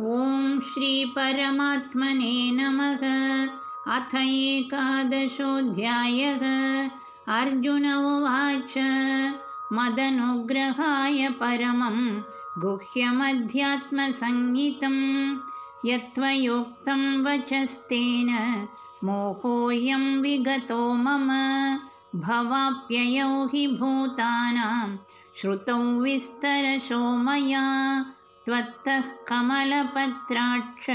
ॐ श्री परमात्मने नमः। अथ एकादशोऽध्यायः। अर्जुन उवाच मदनुग्रहाय परमं गुह्यमध्यात्मसंज्ञितं यत्त्वयोक्तं वचस्तेन मोहोऽयं विगतो मम। भवाप्ययौ हि भूतानां श्रुतौ विस्तरशो मया त्वत्तः कमलपत्राक्ष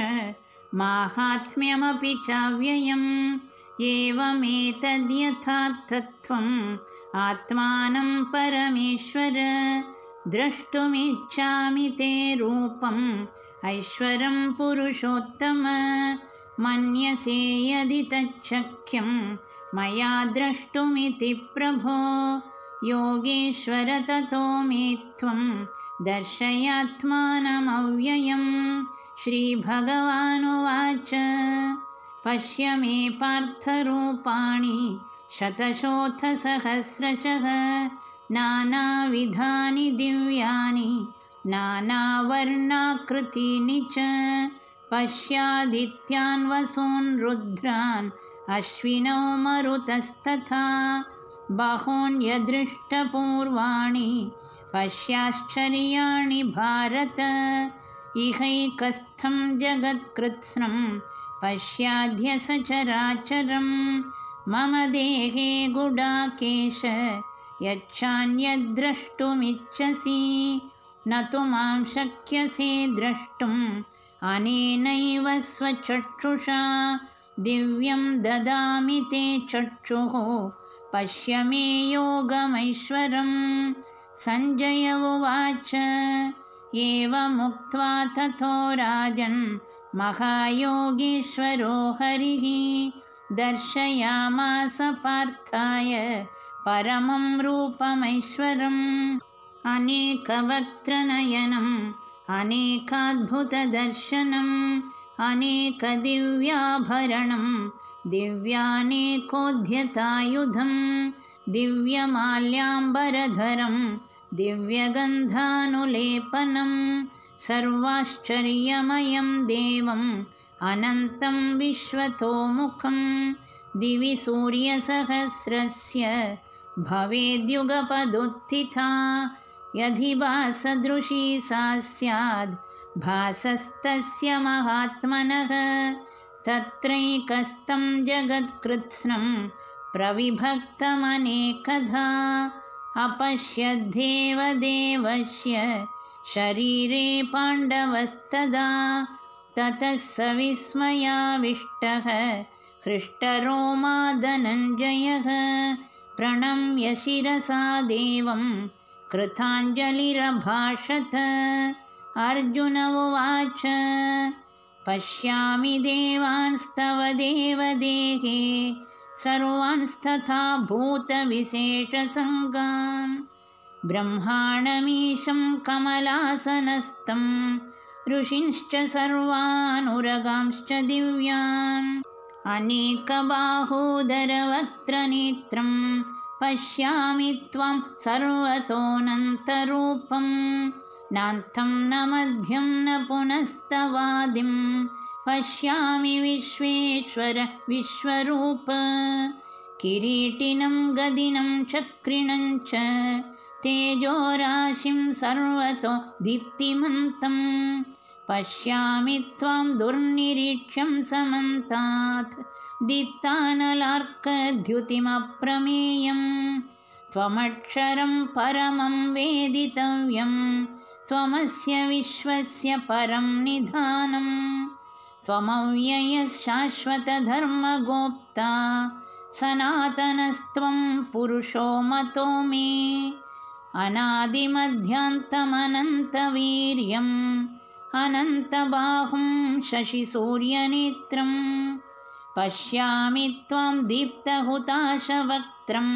माहात्म्यमपि चाव्ययम्। एवमेतद्यथार्थत्वम् आत्मानं परमेश्वर द्रष्टुमिच्छामि ते रूपम् ऐश्वरं पुरुषोत्तम। मन्यसे यदि तच्छक्यं मया द्रष्टुमिति प्रभो योगेश्वर ततो मे त्वं दर्शयात्मानमव्ययम्। श्रीभगवानुवाच पश्य मे पार्थरूपाणि शतशोऽथसहस्रशः नानाविधानि दिव्यानि नानावर्णाकृतीनि च। पश्यादित्यान् वसून् रुद्रान् अश्विनौ मरुतस्तथा बहून् यदृष्टपूर्वाणि पश्याश्चर्याणि भारत। इहैकस्थं जगत्कृत्स्नं पश्याद्य सचराचरं मम देहे गुडाकेश यच्छान्यद्द्रष्टुमिच्छसि न तु मां शक्यसे द्रष्टुम् अनेनैव स्वचक्षुषा दिव्यं ददामि ते चक्षुः पश्य मे योगमैश्वरम्। सञ्जय उवाच एवमुक्त्वा ततो राजन् महायोगीश्वरो हरिः दर्शयामास पार्थाय परमं रूपमैश्वरम्। अनेकवक्त्रनयनम् अनेकाद्भुतदर्शनम् अनेकदिव्याभरणं दिव्यानेकोद्यतायुधम् दिव्यमाल्याम्बरधरं दिव्यगन्धानुलेपनं सर्वाश्चर्यमयं देवम् अनन्तं विश्वतोमुखं। दिवि सूर्यसहस्रस्य भवेद्युगपदुत्थिता यदि भासदृशी सा स्याद् भासस्तस्य महात्मनः। तत्रैकस्तं जगत्कृत्स्नं प्रविभक्तमनेकधा अपश्यद्देव देवस्य शरीरे पाण्डवस्तदा ततः स विस्मयाविष्टः हृष्टरोमा धनञ्जयः प्रणम्य शिरसा देवं कृताञ्जलिरभाषत। अर्जुन उवाच पश्यामि देवांस्तव देवदेहे सर्वांस्तथा भूतविशेषसङ्गान् ब्रह्माणमीशं कमलासनस्थं ऋषींश्च सर्वानुरगांश्च दिव्यान् अनेकबाहूदरवक्त्रनेत्रं पश्यामि त्वां सर्वतोऽनन्तरूपं नान्तं न मध्यं न पुनस्तवादिं पश्यामि विश्वेश्वर विश्वरूप। किरीटिनं गदिनं चक्रिणं च तेजोराशिं सर्वतो दीप्तिमन्तं पश्यामि त्वां दुर्निरीक्ष्यं समन्तात् दीप्तानलार्कद्युतिमप्रमेयं। त्वमक्षरं परमं वेदितव्यं त्वमस्य विश्वस्य परं निधानम्। त्वमव्ययः शाश्वतधर्मगोप्ता सनातनस्त्वं पुरुषो मतो मे। अनादिमध्यान्तमनन्तवीर्यम् अनन्तबाहुं शशिसूर्यनेत्रं पश्यामि त्वां दीप्तहुताशवक्त्रं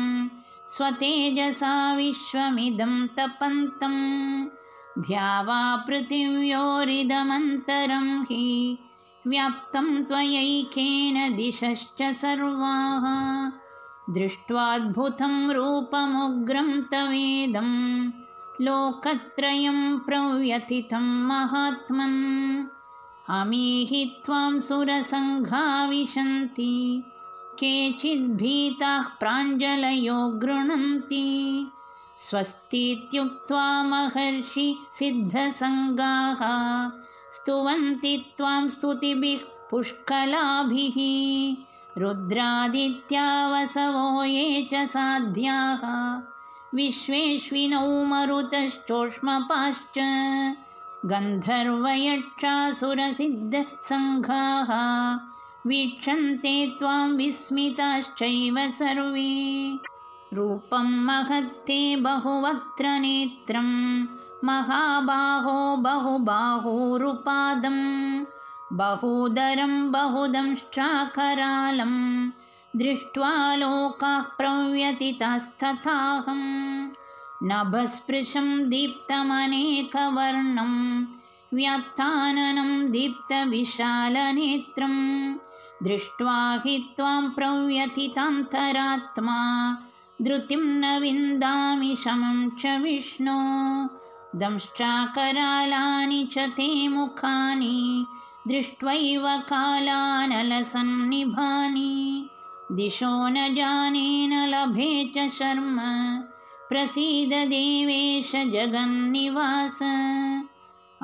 स्वतेजसा विश्वमिदं तपन्तं। ध्यावा पृथिव्योरिदमन्तरं हि व्याप्तं त्वयैकेन दिशश्च सर्वाः दृष्ट्वाद्भुतं रूपमुग्रं तवेदं लोकत्रयं प्रव्यथितं महात्मन्। अमीहि त्वां सुरसङ्घा विशन्ति केचिद्भीताः प्राञ्जलयो गृह्णन्ति स्वस्तीत्युक्त्वा महर्षि सिद्धसङ्गाः स्तुवन्ति त्वां स्तुतिभिः पुष्कलाभिः रुद्रादित्या वसवो ये च साध्याः विश्वेश्विनौ मरुतश्चोष्मपाश्च गन्धर्वयक्षासुरसिद्धसङ्घाः वीक्षन्ते त्वां विस्मिताश्चैव सर्वे रूपं महत्ते बहुवक्त्रनेत्रं महाबाहो बहुबाहूरुपादं बहूदरं बहुदंष्ट्राकरालं दृष्ट्वा लोकाः प्रव्यथितास्तथाहं नभस्पृशं दीप्तमनेकवर्णं व्यात्ताननं दीप्तविशालनेत्रं दृष्ट्वा हि त्वां प्रव्यथितान्तरात्मा धृतिं न विन्दामि शमं च विष्णो दंष्ट्राकरालानि च ते मुखानि दृष्ट्वैव कालानलसन्निभानि दिशो न जाने न लभे च शर्म प्रसीद देवेश जगन्निवास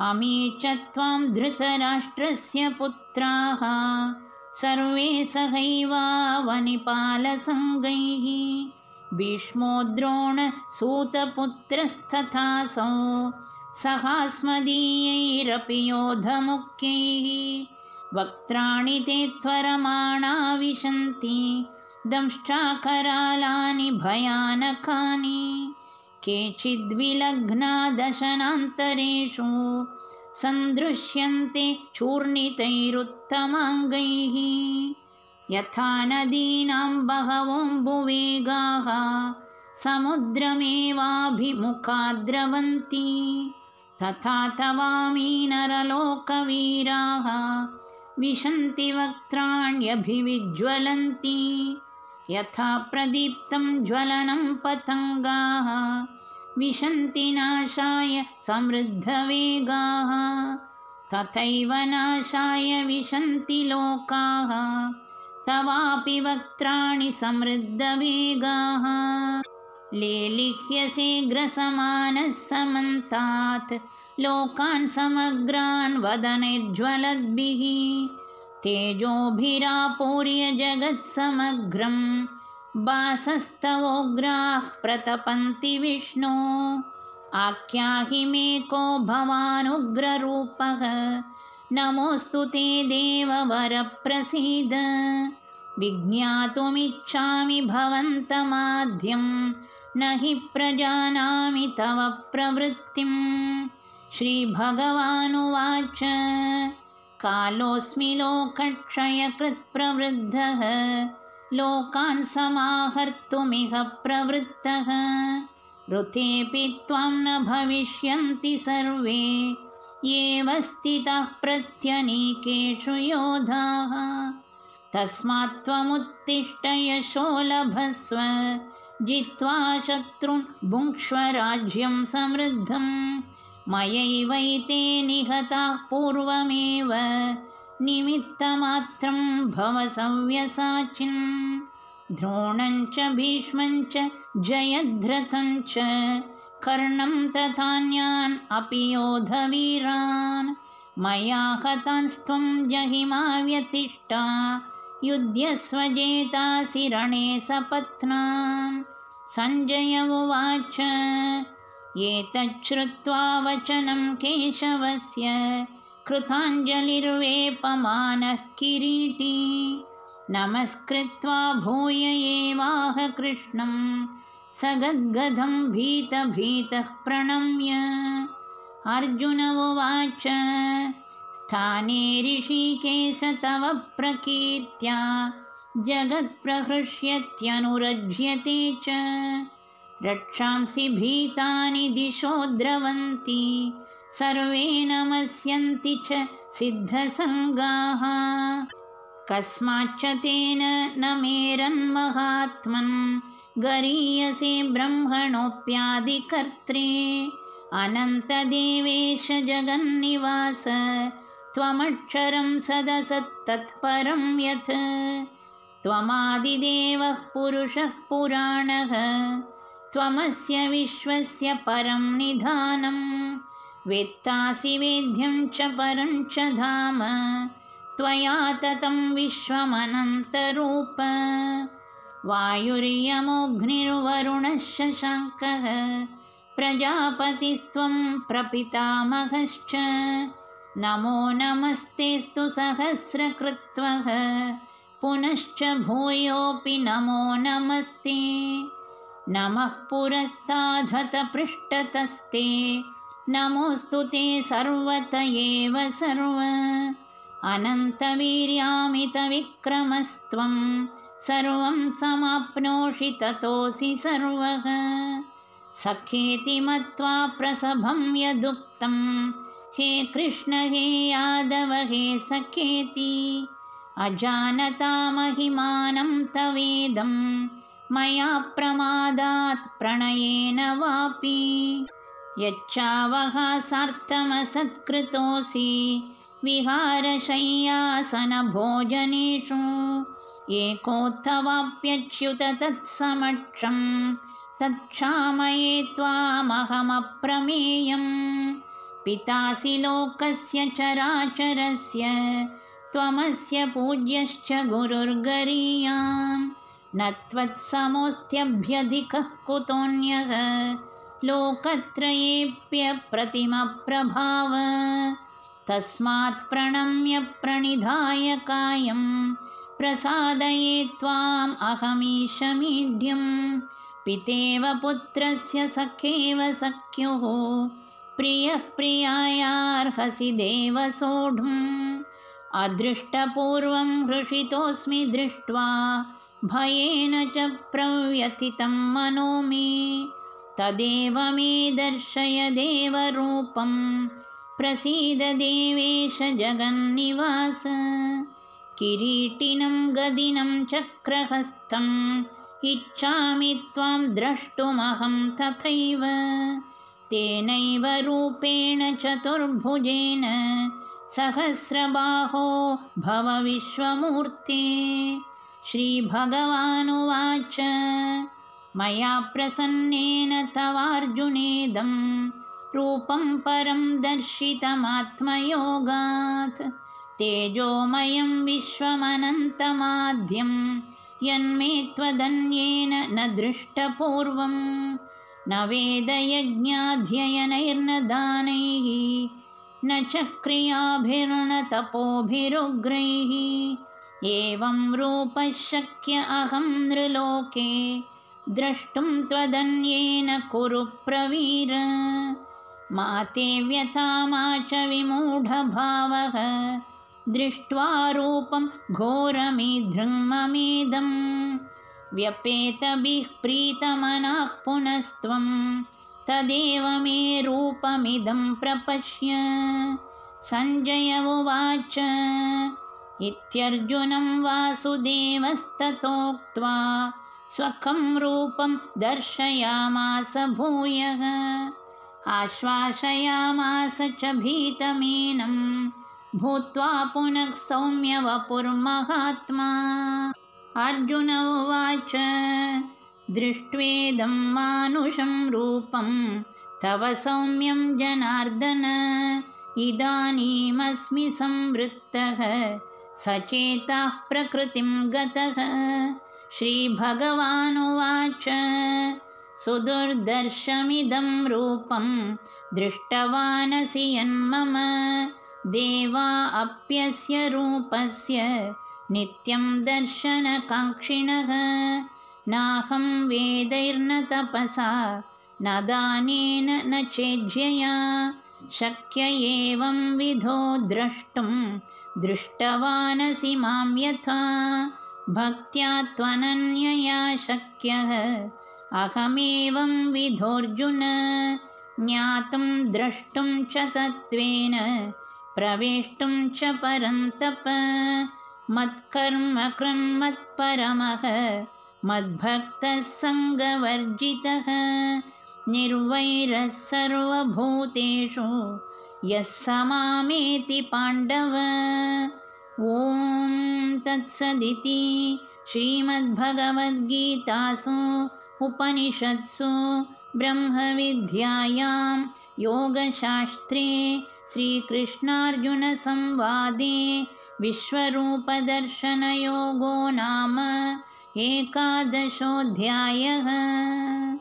अमी च त्वां धृतराष्ट्रस्य पुत्राः सर्वे सहैवावनिपालसङ्गैः भीष्मो द्रोणसूतपुत्रस्तथासौ सहास्मदीयैरपि योधमुख्यैः वक्त्राणि ते त्वरमाणा विशन्ति दंष्ट्राकरालानि भयानकानि केचिद्विलग्ना दशनान्तरेषु सन्दृश्यन्ते चूर्णितैरुत्तमाङ्गैः यथा नदीनां बहवोऽम्बुवेगाः समुद्रमेवाभिमुखा द्रवन्ति तथा तवामी नरलोकवीराः विशन्ति वक्त्राण्यभिविज्वलन्ति यथा प्रदीप्तं ज्वलनं पतङ्गाः विशन्ति नाशाय समृद्धवेगाः तथैव नाशाय विशन्ति लोकाः तवापि वक्त्राणि समृद्धवेगाः लेलिह्यसे ग्रसमानः समन्तात् लोकान् समग्रान् वदनैर्ज्वलद्भिः तेजोभिरापूर्य जगत्समग्रं वासस्तवोग्राः प्रतपन्ति विष्णो आख्याहि मे को भवानुग्ररूपः नमोऽस्तु ते देववरप्रसीद विज्ञातुमिच्छामि भवन्तमाद्यं न हि प्रजानामि तव प्रवृत्तिं श्रीभगवानुवाच कालोऽस्मि लोकक्षयकृत्प्रवृद्धः लोकान् समाहर्तुमिह प्रवृत्तः ऋतेऽपि त्वां न भविष्यन्ति सर्वे एव स्थिताः प्रत्यनीकेषु योधाः तस्मात् त्वमुत्तिष्ठ यशो लभस्व जित्वा शत्रून् भुङ्क्ष्व राज्यं समृद्धं मयैवैते निहताः पूर्वमेव निमित्तमात्रं भव सव्यसाचिन् द्रोणं च भीष्मं च जयद्रथं च कर्णं तथान्यान् अपि योधवीरान् मया हतांस्त्वं जहिमा व्यतिष्ठा युध्यस्व जेतासि रणे सपत्नान् सञ्जय उवाच एतच्छ्रुत्वा वचनं केशवस्य कृताञ्जलिर्वेपमानः किरीटी नमस्कृत्वा भूय एवाह कृष्णं सगद्गदं भीतः प्रणम्य अर्जुन उवाच स्थाने ऋषिकेश तव प्रकीर्त्या जगत्प्रहृष्यत्यनुरज्यते च रक्षांसि भीतानि दिशो द्रवन्ति सर्वे नमस्यन्ति च सिद्धसङ्गाः कस्माच्च तेन न मेरन्महात्मन् गरीयसे ब्रह्मणोऽप्यादिकर्त्रे अनन्तदेवेश जगन्निवास त्वमक्षरं सदसत्तत्परं यत् त्वमादिदेवः पुरुषः पुराणः त्वमस्य विश्वस्य परं निधानं वेत्तासि वेद्यं च परं च धाम त्वया ततं विश्वमनन्तरूप वायुर्यमोऽग्निर्वरुणः शशाङ्कः प्रजापतिस्त्वं प्रपितामहश्च नमो नमस्तेऽस्तु सहस्रकृत्वः पुनश्च भूयोऽपि नमो नमस्ते नमः पुरस्तादथ पृष्ठतस्ते नमोऽस्तु ते सर्वत एव सर्व अनन्तवीर्यामितविक्रमस्त्वं सर्वं समाप्नोषि ततोऽसि सर्वः सखेति मत्वा प्रसभं यदुक्तं हे कृष्ण हे यादव हे सखेति अजानता महिमानं तवेदं मया प्रमादात् प्रणयेन वापि यच्चावहासार्थमसत्कृतोऽसि विहारशय्यासनभोजनेषु एकोत्थवाप्यच्युत तत्समक्षं तत्क्षामये त्वामहमप्रमेयम् पितासि लोकस्य चराचरस्य त्वमस्य पूज्यश्च गुरुर्गरीयान् न त्वत्समोऽस्त्यभ्यधिकः कुतोऽन्यः लोकत्रयेऽप्यप्रतिमप्रभाव तस्मात् प्रणम्य प्रणिधाय कायं प्रसादये त्वाम् अहमीशमीढ्यं पितेव पुत्रस्य सखेव सख्युः प्रियः प्रियायार्हसि देव सोढुम् अदृष्टपूर्वं हृषितोऽस्मि दृष्ट्वा भयेन च प्रव्यथितं मनो मे तदेव मे दर्शय देवरूपं प्रसीद देवेश जगन्निवास किरीटिनं गदिनं चक्रहस्तम् इच्छामि त्वां द्रष्टुमहं तथैव तेनैव रूपेण चतुर्भुजेन सहस्रबाहो भव विश्वमूर्ते श्रीभगवानुवाच मया प्रसन्नेन तवार्जुनेदं रूपं परं दर्शितमात्मयोगात् तेजोमयं विश्वमनन्तमाद्यं यन्मे त्वदन्येन न दृष्टपूर्वं न वेदयज्ञाध्ययनैर्न दानैः न च क्रियाभिर्न तपोभिरुग्रैः एवं रूपः शक्य अहं नृलोके द्रष्टुं त्वदन्येन कुरु प्रवीर मा ते व्यथा मा च विमूढभावः दृष्ट्वा रूपं घोरमीदृङ्ममेदं व्यपेतभिः प्रीतमनाः पुनस्त्वं तदेव मे रूपमिदं प्रपश्य सञ्जय उवाच इत्यर्जुनं वासुदेवस्ततोक्त्वा स्वकं रूपं दर्शयामास भूयः आश्वासयामास च भीतमेनं भूत्वा पुनः सौम्य वपुर्महात्मा अर्जुन उवाच दृष्ट्वेदं मानुषं रूपं तव सौम्यं जनार्दन इदानीमस्मि संवृत्तः सचेतः प्रकृतिं गतः श्रीभगवानुवाच सुदुर्दर्शमिदं रूपं दृष्टवानसि यन्मम देवा अप्यस्य रूपस्य नित्यं दर्शनकाङ्क्षिणः नाहं वेदैर्न तपसा न दानेन न चेज्यया शक्य एवं विधो द्रष्टुं दृष्टवानसि मां यथा भक्त्या त्वनन्यया शक्यः अहमेवं विधोऽर्जुन ज्ञातुं द्रष्टुं च तत्त्वेन प्रवेष्टुं च परन्तप मत्कर्म कृन्मत्परमः मद्भक्तः सङ्गवर्जितः निर्वैरः सर्वभूतेषु यः स मामेति पाण्डव। ॐ तत्सदिति श्रीमद्भगवद्गीतासु उपनिषत्सु ब्रह्मविद्यायां योगशास्त्रे श्रीकृष्णार्जुनसंवादे विश्वरूपदर्शनयोगो नाम 11.